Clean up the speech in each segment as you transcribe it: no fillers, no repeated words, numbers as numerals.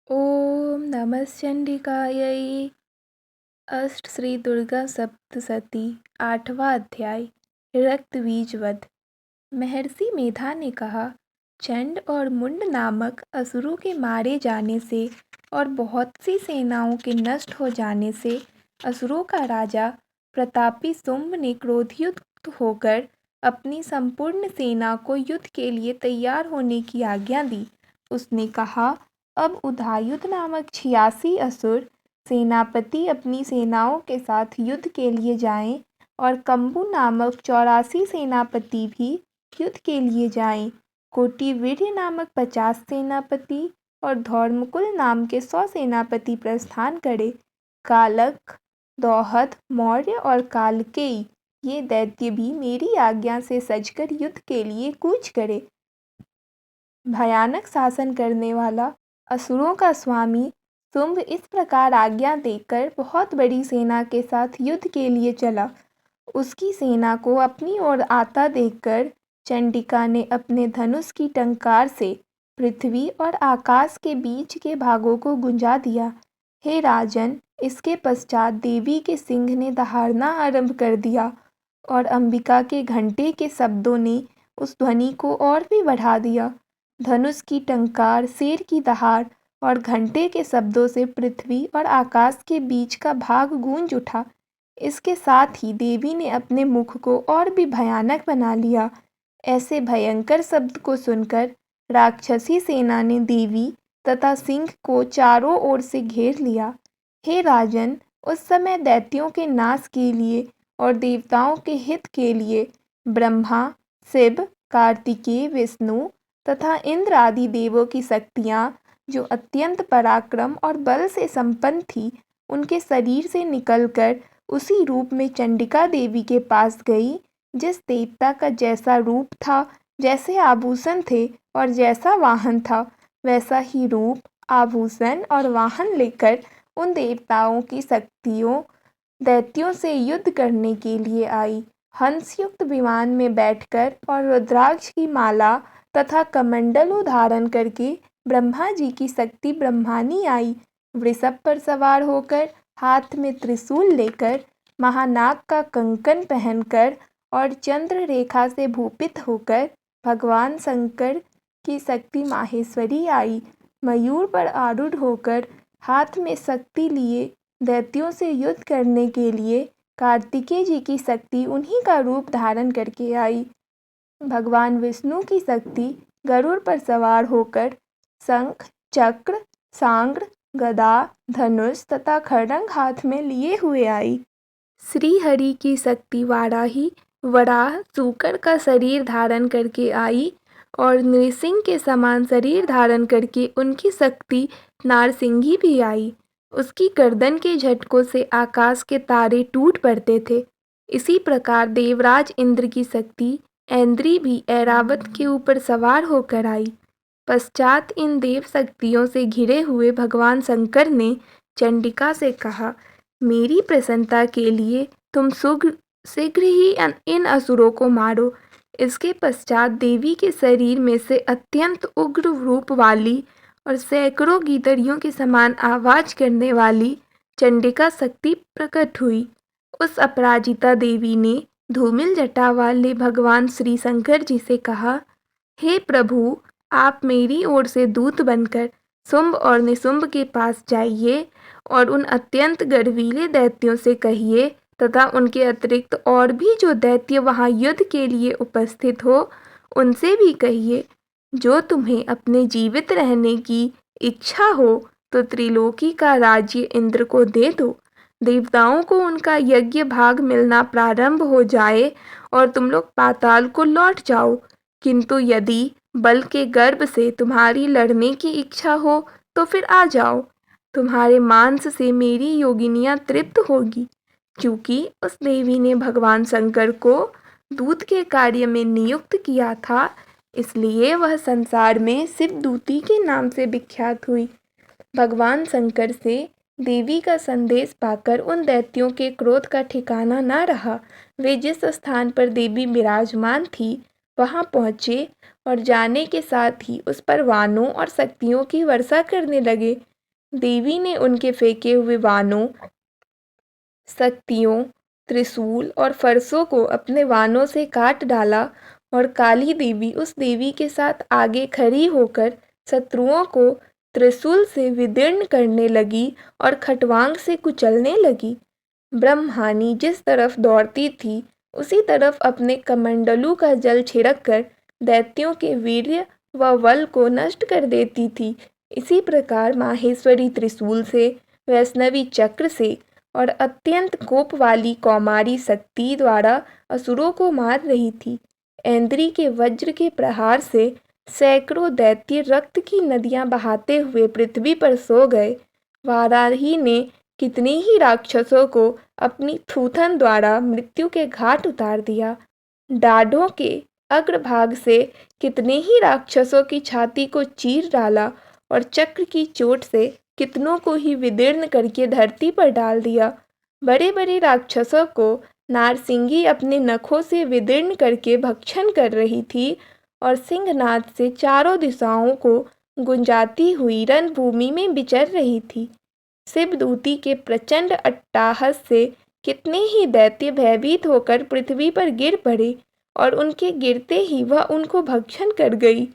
ॐ नमः चण्डिकायै। अष्ट श्री दुर्गा सप्तशती। 8वां अध्याय। रक्त बीज वध। महर्षि मेधा ने कहा, चंड और मुंड नामक असुरों के मारे जाने से और बहुत सी सेनाओं के नष्ट हो जाने से असुरों का राजा प्रतापी शुंभ ने क्रोधयुक्त होकर अपनी संपूर्ण सेना को युद्ध के लिए तैयार होने की आज्ञा दी। उसने कहा, अब उधायुध नामक 86 असुर सेनापति अपनी सेनाओं के साथ युद्ध के लिए जाएं और कंबु नामक 84 सेनापति भी युद्ध के लिए जाएं। कोटिवीर्य नामक 50 सेनापति और धौर्मकुल नाम के 100 सेनापति प्रस्थान करें। कालक, दौहद, मौर्य और कालकेयी ये दैत्य भी मेरी आज्ञा से सजकर युद्ध के लिए कूच करे। भयानक शासन करने वाला असुरों का स्वामी शुंभ इस प्रकार आज्ञा देकर बहुत बड़ी सेना के साथ युद्ध के लिए चला। उसकी सेना को अपनी ओर आता देखकर चंडिका ने अपने धनुष की टंकार से पृथ्वी और आकाश के बीच के भागों को गुंजा दिया। हे राजन, इसके पश्चात देवी के सिंह ने दहाड़ना आरंभ कर दिया और अंबिका के घंटे के शब्दों ने उस ध्वनि को और भी बढ़ा दिया। धनुष की टंकार, शेर की दहाड़ और घंटे के शब्दों से पृथ्वी और आकाश के बीच का भाग गूंज उठा। इसके साथ ही देवी ने अपने मुख को और भी भयानक बना लिया। ऐसे भयंकर शब्द को सुनकर राक्षसी सेना ने देवी तथा सिंह को चारों ओर से घेर लिया। हे राजन, उस समय दैत्यों के नाश के लिए और देवताओं के हित के लिए ब्रह्मा, शिव, कार्तिकेय, विष्णु तथा इंद्र आदि देवों की शक्तियाँ, जो अत्यंत पराक्रम और बल से संपन्न थी, उनके शरीर से निकलकर उसी रूप में चंडिका देवी के पास गई। जिस देवता का जैसा रूप था, जैसे आभूषण थे और जैसा वाहन था, वैसा ही रूप, आभूषण और वाहन लेकर उन देवताओं की शक्तियों दैत्यों से युद्ध करने के लिए आई। हंसयुक्त विमान में बैठकर और रुद्राक्ष की माला तथा कमंडलु धारण करके ब्रह्मा जी की शक्ति ब्रह्मानी आई। वृषभ पर सवार होकर, हाथ में त्रिशूल लेकर, महानाग का कंकन पहनकर और चंद्र रेखा से भूपित होकर भगवान शंकर की शक्ति माहेश्वरी आई। मयूर पर आरूढ़ होकर, हाथ में शक्ति लिए दैत्यों से युद्ध करने के लिए कार्तिकेय जी की शक्ति उन्हीं का रूप धारण करके आई। भगवान विष्णु की शक्ति गरुड़ पर सवार होकर शंख, चक्र, सांग्र, गदा, धनुष तथा खड्ग हाथ में लिए हुए आई। श्री हरि की शक्ति वाराही, वराह, शूकर का शरीर धारण करके आई और नृसिंह के समान शरीर धारण करके उनकी शक्ति नारसिंही भी आई। उसकी गर्दन के झटकों से आकाश के तारे टूट पड़ते थे। इसी प्रकार देवराज इंद्र की शक्ति ऐन्द्री भी ऐरावत के ऊपर सवार होकर आई। पश्चात इन देव शक्तियों से घिरे हुए भगवान शंकर ने चंडिका से कहा, मेरी प्रसन्नता के लिए तुम शीघ्र ही इन असुरों को मारो। इसके पश्चात देवी के शरीर में से अत्यंत उग्र रूप वाली और सैकड़ों गीदड़ियों के समान आवाज करने वाली चंडिका शक्ति प्रकट हुई। उस अपराजिता देवी ने धूमिल जटा वाले भगवान श्री शंकर जी से कहा, हे प्रभु, आप मेरी ओर से दूत बनकर शुंभ और निशुंभ के पास जाइए और उन अत्यंत गर्वीले दैत्यों से कहिए तथा उनके अतिरिक्त और भी जो दैत्य वहां युद्ध के लिए उपस्थित हो, उनसे भी कहिए, जो तुम्हें अपने जीवित रहने की इच्छा हो तो त्रिलोकी का राज्य इंद्र को दे दो। देवताओं को उनका यज्ञ भाग मिलना प्रारंभ हो जाए और तुम लोग पाताल को लौट जाओ। किंतु यदि बल के गर्भ से तुम्हारी लड़ने की इच्छा हो तो फिर आ जाओ। तुम्हारे मांस से मेरी योगिनियां तृप्त होगी। क्योंकि उस देवी ने भगवान शंकर को दूत के कार्य में नियुक्त किया था, इसलिए वह संसार में शिवदूती के नाम से विख्यात हुई। भगवान शंकर से देवी का संदेश पाकर उन दैत्यों के क्रोध का ठिकाना न रहा। वे जिस स्थान पर देवी विराजमान थी वहां पहुँचे और जाने के साथ ही उस पर वाणों और शक्तियों की वर्षा करने लगे। देवी ने उनके फेंके हुए वानों, शक्तियों, त्रिशूल और फरसों को अपने वानों से काट डाला और काली देवी उस देवी के साथ आगे खड़ी होकर शत्रुओं को त्रिशूल से विदीर्ण करने लगी और खटवांग से कुचलने लगी। ब्रह्मानी जिस तरफ दौड़ती थी उसी तरफ अपने कमंडलू का जल छिड़क कर दैत्यों के वीर्य व बल को नष्ट कर देती थी। इसी प्रकार माहेश्वरी त्रिशूल से, वैष्णवी चक्र से और अत्यंत कोप वाली कौमारी शक्ति द्वारा असुरों को मार रही थी। ऐन्द्री के वज्र के प्रहार से सैकड़ों दैत्य रक्त की नदियां बहाते हुए पृथ्वी पर सो गए। वाराही ने कितने ही राक्षसों को अपनी थूथन द्वारा मृत्यु के घाट उतार दिया। डाढ़ों के अग्रभाग से कितने ही राक्षसों की छाती को चीर डाला और चक्र की चोट से कितनों को ही विदीर्ण करके धरती पर डाल दिया। बड़े बड़े राक्षसों को नारसिंगी अपने नखों से विदीर्ण करके भक्षण कर रही थी और सिंहनाद से चारों दिशाओं को गुंजाती हुई रणभूमि में विचर रही थी। शिवदूती के प्रचंड अट्टहास से कितने ही दैत्य भयभीत होकर पृथ्वी पर गिर पड़े और उनके गिरते ही वह उनको भक्षण कर गई।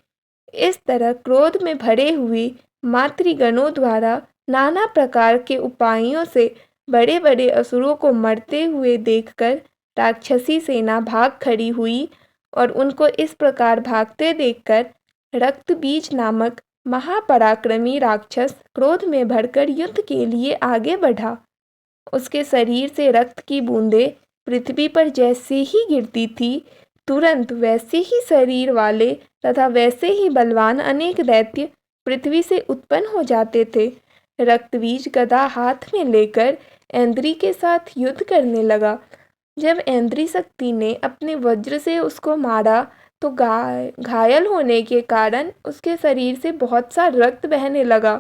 इस तरह क्रोध में भरे हुए मातृगणों द्वारा नाना प्रकार के उपायों से बड़े बड़े असुरों को मरते हुए देखकर राक्षसी सेना भाग खड़ी हुई और उनको इस प्रकार भागते देखकर रक्तबीज नामक महापराक्रमी राक्षस क्रोध में भरकर युद्ध के लिए आगे बढ़ा। उसके शरीर से रक्त की बूंदें पृथ्वी पर जैसे ही गिरती थी, तुरंत वैसे ही शरीर वाले तथा वैसे ही बलवान अनेक दैत्य पृथ्वी से उत्पन्न हो जाते थे। रक्तबीज गदा हाथ में लेकर ऐन्द्री के साथ युद्ध करने लगा। जब ऐन्द्री शक्ति ने अपने वज्र से उसको मारा तो घायल होने के कारण उसके शरीर से बहुत सा रक्त बहने लगा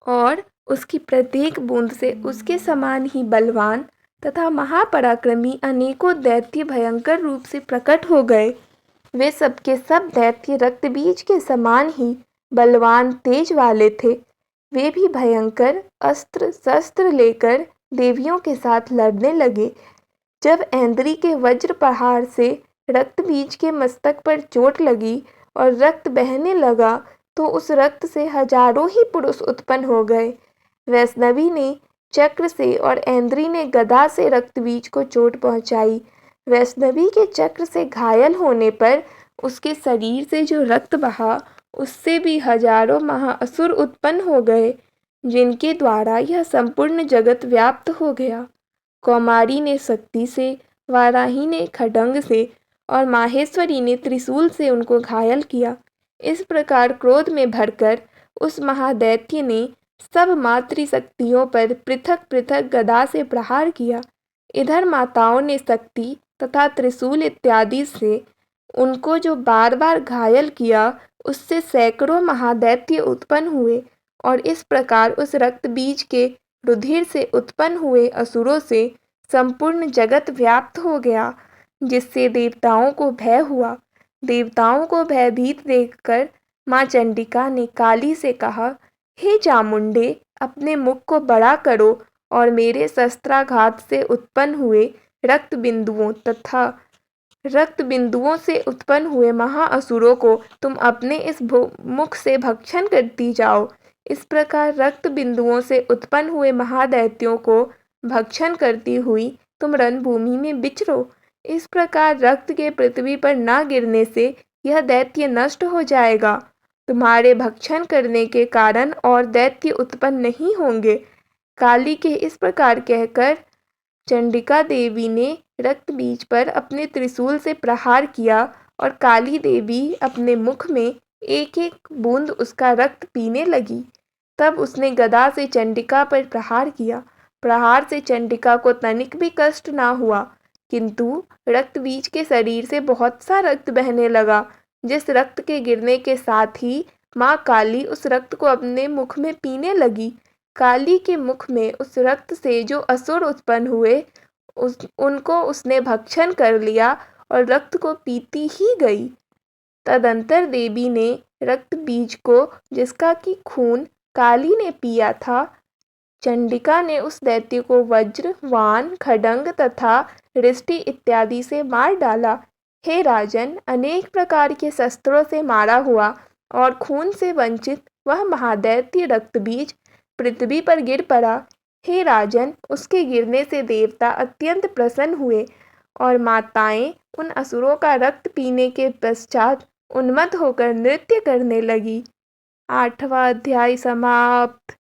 और उसकी प्रत्येक बूंद से उसके समान ही बलवान तथा महापराक्रमी अनेकों दैत्य भयंकर रूप से प्रकट हो गए। वे सबके सब दैत्य रक्तबीज के समान ही बलवान तेज वाले थे। वे भी भयंकर अस्त्र शस्त्र लेकर देवियों के साथ लड़ने लगे। जब ऐन्द्री के वज्र प्रहार से रक्तबीज के मस्तक पर चोट लगी और रक्त बहने लगा तो उस रक्त से हजारों ही पुरुष उत्पन्न हो गए। वैष्णवी ने चक्र से और ऐन्द्री ने गदा से रक्तबीज को चोट पहुंचाई। वैष्णवी के चक्र से घायल होने पर उसके शरीर से जो रक्त बहा उससे भी हजारों महाअसुर उत्पन्न हो गए, जिनके द्वारा यह संपूर्ण जगत व्याप्त हो गया। कौमारी ने शक्ति से, वाराही ने खड्ग से और माहेश्वरी ने त्रिशूल से उनको घायल किया। इस प्रकार क्रोध में भरकर उस महादैत्य ने सब मातृशक्तियों पर पृथक पृथक गदा से प्रहार किया। इधर माताओं ने शक्ति तथा त्रिशूल इत्यादि से उनको जो बार बार घायल किया, उससे सैकड़ों महादैत्य उत्पन्न हुए और इस प्रकार उस रक्तबीज के रुधिर से उत्पन्न हुए असुरों से संपूर्ण जगत व्याप्त हो गया, जिससे देवताओं को भय हुआ। देवताओं को भयभीत देखकर माँ चंडिका ने काली से कहा, हे चामुंडे, अपने मुख को बड़ा करो और मेरे शस्त्राघात से उत्पन्न हुए रक्त बिंदुओं से उत्पन्न हुए महाअसुरों को तुम अपने इस मुख से भक्षण करती जाओ। इस प्रकार रक्त बिंदुओं से उत्पन्न हुए महादैत्यों को भक्षण करती हुई तुम रणभूमि में विचरो। इस प्रकार रक्त के पृथ्वी पर न गिरने से यह दैत्य नष्ट हो जाएगा। तुम्हारे भक्षण करने के कारण और दैत्य उत्पन्न नहीं होंगे। काली के इस प्रकार कहकर चंडिका देवी ने रक्तबीज पर अपने त्रिशूल से प्रहार किया और काली देवी अपने मुख में एक एक बूंद उसका रक्त पीने लगी। तब उसने गदा से चंडिका पर प्रहार किया। प्रहार से चंडिका को तनिक भी कष्ट ना हुआ, किंतु रक्तबीज के शरीर से बहुत सा रक्त बहने लगा, जिस रक्त के गिरने के साथ ही माँ काली उस रक्त को अपने मुख में पीने लगी। काली के मुख में उस रक्त से जो असुर उत्पन्न हुए उनको उसने भक्षण कर लिया और रक्त को पीती ही गई। तदंतर देवी ने रक्त बीज को, जिसका कि खून काली ने पिया था। चंडिका ने उस दैत्य को वज्र, वाण, खड्ग तथा रिष्टि इत्यादि से मार डाला। हे राजन, अनेक प्रकार के शस्त्रों से मारा हुआ और खून से वंचित वह महादैत्य रक्तबीज पृथ्वी पर गिर पड़ा। हे राजन, उसके गिरने से देवता अत्यंत प्रसन्न हुए और माताएं उन असुरों का रक्त पीने के पश्चात उन्मत्त होकर नृत्य करने लगी। 8वां अध्याय समाप्त।